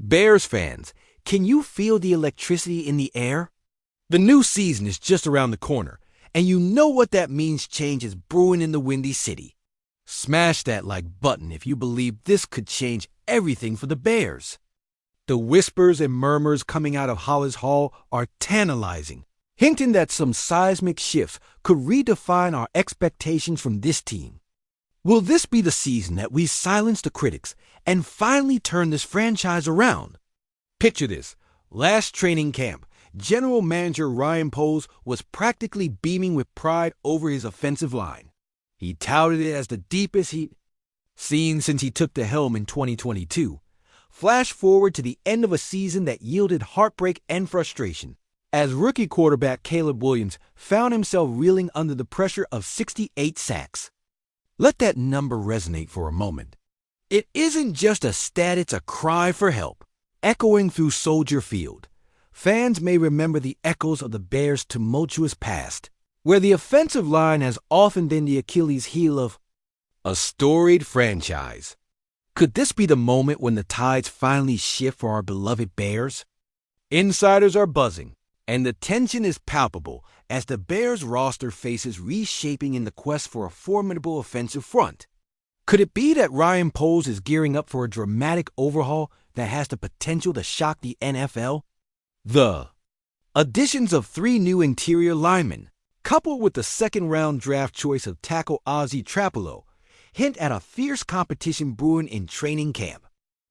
Bears fans, can you feel the electricity in the air? The new season is just around the corner, and you know what that means. Change is brewing in the Windy City. Smash that like button if you believe this could change everything for the Bears. The whispers and murmurs coming out of Halas Hall are tantalizing, hinting that some seismic shifts could redefine our expectations from this team. Will this be the season that we silence the critics and finally turn this franchise around? Picture this. Last training camp, General Manager Ryan Poles was practically beaming with pride over his offensive line. He touted it as the deepest he'd seen since he took the helm in 2022. Flash forward to the end of a season that yielded heartbreak and frustration, as rookie quarterback Caleb Williams found himself reeling under the pressure of 68 sacks. Let that number resonate for a moment. It isn't just a stat, it's a cry for help, echoing through Soldier Field. Fans may remember the echoes of the Bears' tumultuous past, where the offensive line has often been the Achilles heel of a storied franchise. Could this be the moment when the tides finally shift for our beloved Bears? Insiders are buzzing, and the tension is palpable as the Bears roster faces reshaping in the quest for a formidable offensive front. Could it be that Ryan Poles is gearing up for a dramatic overhaul that has the potential to shock the NFL? The additions of 3 new interior linemen, coupled with the second-round draft choice of tackle Ozzie Trapelo, hint at a fierce competition brewing in training camp.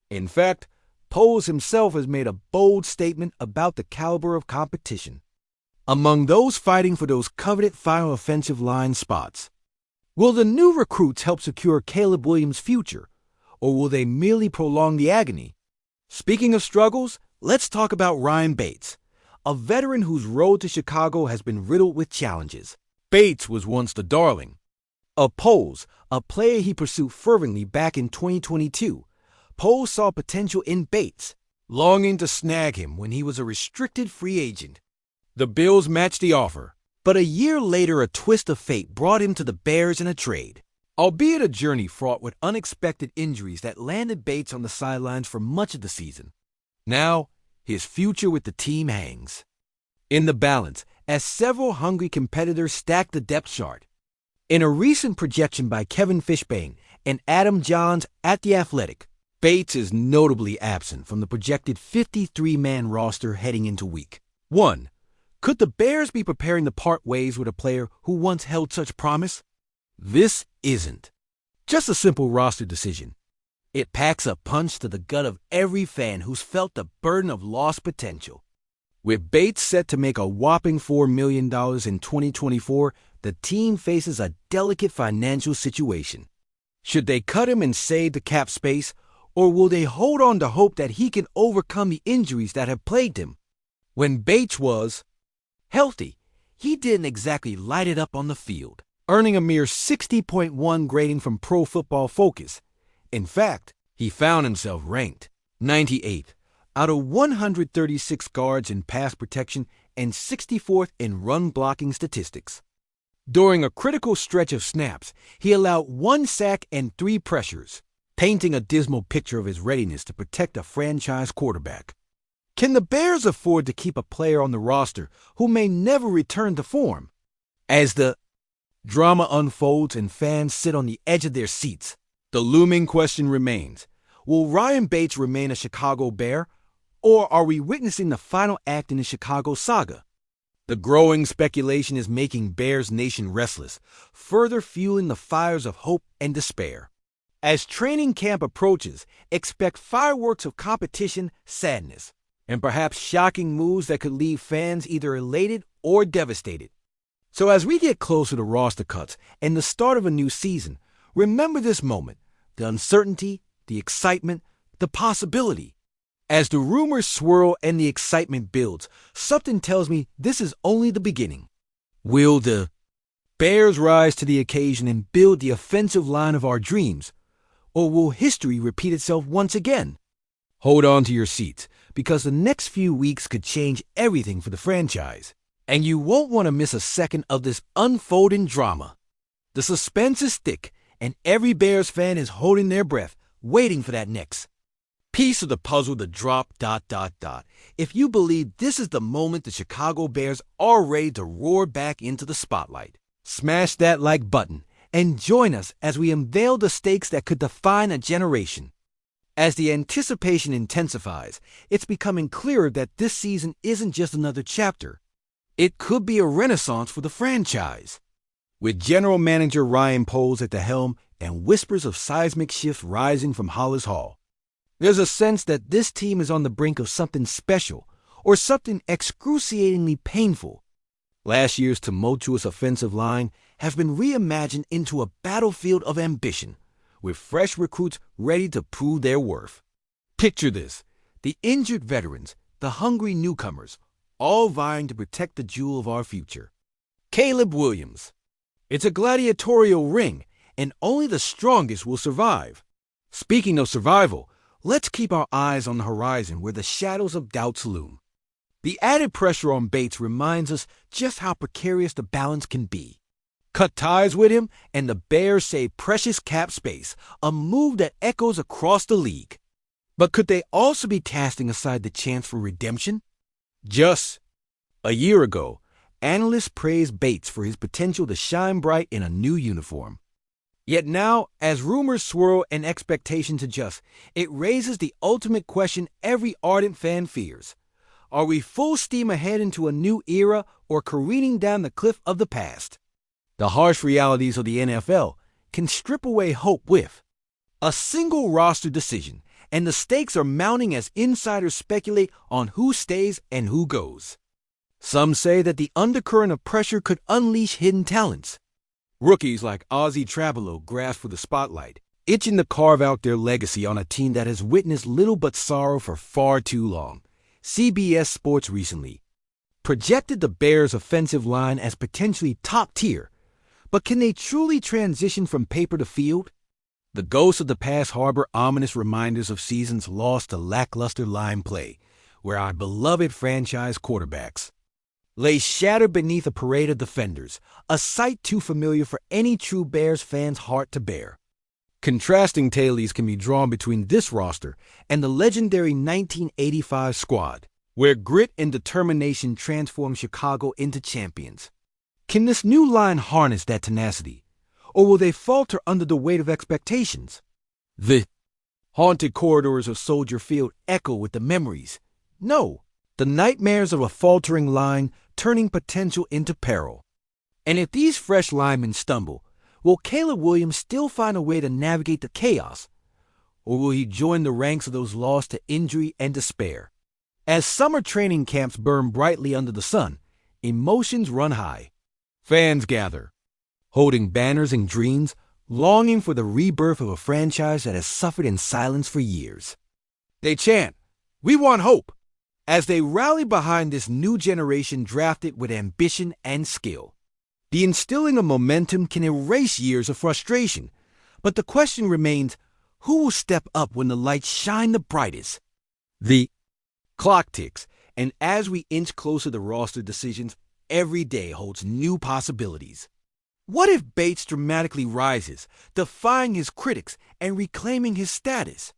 In fact, Poles himself has made a bold statement about the caliber of competition among those fighting for those coveted final offensive line spots. Will the new recruits help secure Caleb Williams' future, or will they merely prolong the agony? Speaking of struggles, let's talk about Ryan Bates, a veteran whose road to Chicago has been riddled with challenges. Bates was once the darling of Poles, a player he pursued fervently back in 2022. Poles saw potential in Bates, longing to snag him when he was a restricted free agent. The Bills matched the offer, but a year later a twist of fate brought him to the Bears in a trade, albeit a journey fraught with unexpected injuries that landed Bates on the sidelines for much of the season. Now, his future with the team hangs in the balance as several hungry competitors stack the depth chart. In a recent projection by Kevin Fishbain and Adam Johns at The Athletic, Bates is notably absent from the projected 53-man roster heading into Week 1. Could the Bears be preparing to part ways with a player who once held such promise? This isn't just a simple roster decision. It packs a punch to the gut of every fan who's felt the burden of lost potential. With Bates set to make a whopping $4 million in 2024, the team faces a delicate financial situation. Should they cut him and save the cap space, or will they hold on to hope that he can overcome the injuries that have plagued him? When Bates was healthy, he didn't exactly light it up on the field, earning a mere 60.1 grading from Pro Football Focus. In fact, he found himself ranked 98th out of 136 guards in pass protection and 64th in run blocking statistics. During a critical stretch of snaps, he allowed 1 sack and 3 pressures, painting a dismal picture of his readiness to protect a franchise quarterback. Can the Bears afford to keep a player on the roster who may never return to form? As the drama unfolds and fans sit on the edge of their seats, the looming question remains: will Ryan Bates remain a Chicago Bear, or are we witnessing the final act in the Chicago saga? The growing speculation is making Bears Nation restless, further fueling the fires of hope and despair. As training camp approaches, expect fireworks of competition, sadness, and perhaps shocking moves that could leave fans either elated or devastated. So as we get closer to roster cuts and the start of a new season, remember this moment: the uncertainty, the excitement, the possibility. As the rumors swirl and the excitement builds, something tells me this is only the beginning. Will the Bears rise to the occasion and build the offensive line of our dreams, or will history repeat itself once again? Hold on to your seats, because the next few weeks could change everything for the franchise, and you won't want to miss a second of this unfolding drama. The suspense is thick, and every Bears fan is holding their breath, waiting for that next Piece of the puzzle to drop. If you believe this is the moment the Chicago Bears are ready to roar back into the spotlight, smash that like button and join us as we unveil the stakes that could define a generation. As the anticipation intensifies, it's becoming clearer that this season isn't just another chapter. It could be a renaissance for the franchise. With General Manager Ryan Poles at the helm and whispers of seismic shifts rising from Hollis Hall, there's a sense that this team is on the brink of something special or something excruciatingly painful. Last year's tumultuous offensive line has been reimagined into a battlefield of ambition, with fresh recruits ready to prove their worth. Picture this: the injured veterans, the hungry newcomers, all vying to protect the jewel of our future. Caleb Williams. It's a gladiatorial ring, and only the strongest will survive. Speaking of survival, let's keep our eyes on the horizon where the shadows of doubts loom. The added pressure on Bates reminds us just how precarious the balance can be. Cut ties with him, and the Bears save precious cap space, a move that echoes across the league. But could they also be casting aside the chance for redemption? Just a year ago, analysts praised Bates for his potential to shine bright in a new uniform. Yet now, as rumors swirl and expectations adjust, it raises the ultimate question every ardent fan fears. Are we full steam ahead into a new era or careening down the cliff of the past? The harsh realities of the NFL can strip away hope with a single roster decision, and the stakes are mounting as insiders speculate on who stays and who goes. Some say that the undercurrent of pressure could unleash hidden talents. Rookies like Ozzie Trabelo grasp for the spotlight, itching to carve out their legacy on a team that has witnessed little but sorrow for far too long. CBS Sports recently projected the Bears' offensive line as potentially top tier, but can they truly transition from paper to field? The ghosts of the past harbor ominous reminders of seasons lost to lackluster line play, where our beloved franchise quarterbacks lay shattered beneath a parade of defenders, a sight too familiar for any true Bears fan's heart to bear. Contrasting tallies can be drawn between this roster and the legendary 1985 squad, where grit and determination transformed Chicago into champions. Can this new line harness that tenacity, or will they falter under the weight of expectations? The haunted corridors of Soldier Field echo with the memories. No, the nightmares of a faltering line turning potential into peril. And if these fresh linemen stumble, will Caleb Williams still find a way to navigate the chaos, or will he join the ranks of those lost to injury and despair? As summer training camps burn brightly under the sun, emotions run high. Fans gather, holding banners and dreams, longing for the rebirth of a franchise that has suffered in silence for years. They chant, "We want hope," as they rally behind this new generation drafted with ambition and skill. The instilling of momentum can erase years of frustration, but the question remains, who will step up when the lights shine the brightest? The clock ticks, and as we inch closer to roster decisions, every day holds new possibilities. What if Bates dramatically rises, defying his critics and reclaiming his status?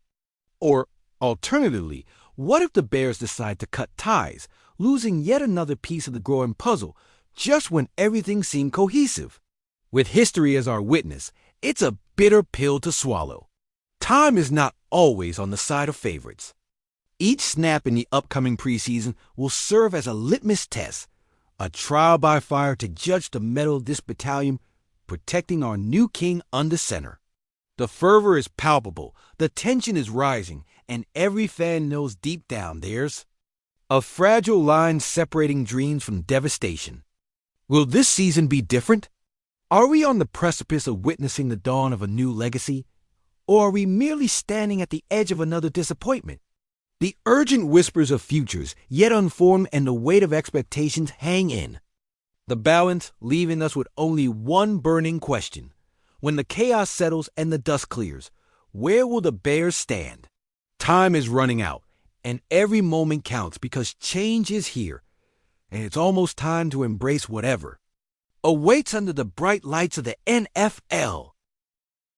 Or, alternatively, what if the Bears decide to cut ties, losing yet another piece of the growing puzzle just when everything seemed cohesive? With history as our witness, it's a bitter pill to swallow. Time is not always on the side of favorites. Each snap in the upcoming preseason will serve as a litmus test, a trial by fire to judge the mettle of this battalion, protecting our new king under center. The fervor is palpable, the tension is rising, and every fan knows deep down there's a fragile line separating dreams from devastation. Will this season be different? Are we on the precipice of witnessing the dawn of a new legacy? Or are we merely standing at the edge of another disappointment? The urgent whispers of futures, yet unformed, and the weight of expectations hang in. The balance leaving us with only one burning question. When the chaos settles and the dust clears, where will the Bears stand? Time is running out, and every moment counts because change is here, and it's almost time to embrace whatever awaits under the bright lights of the NFL.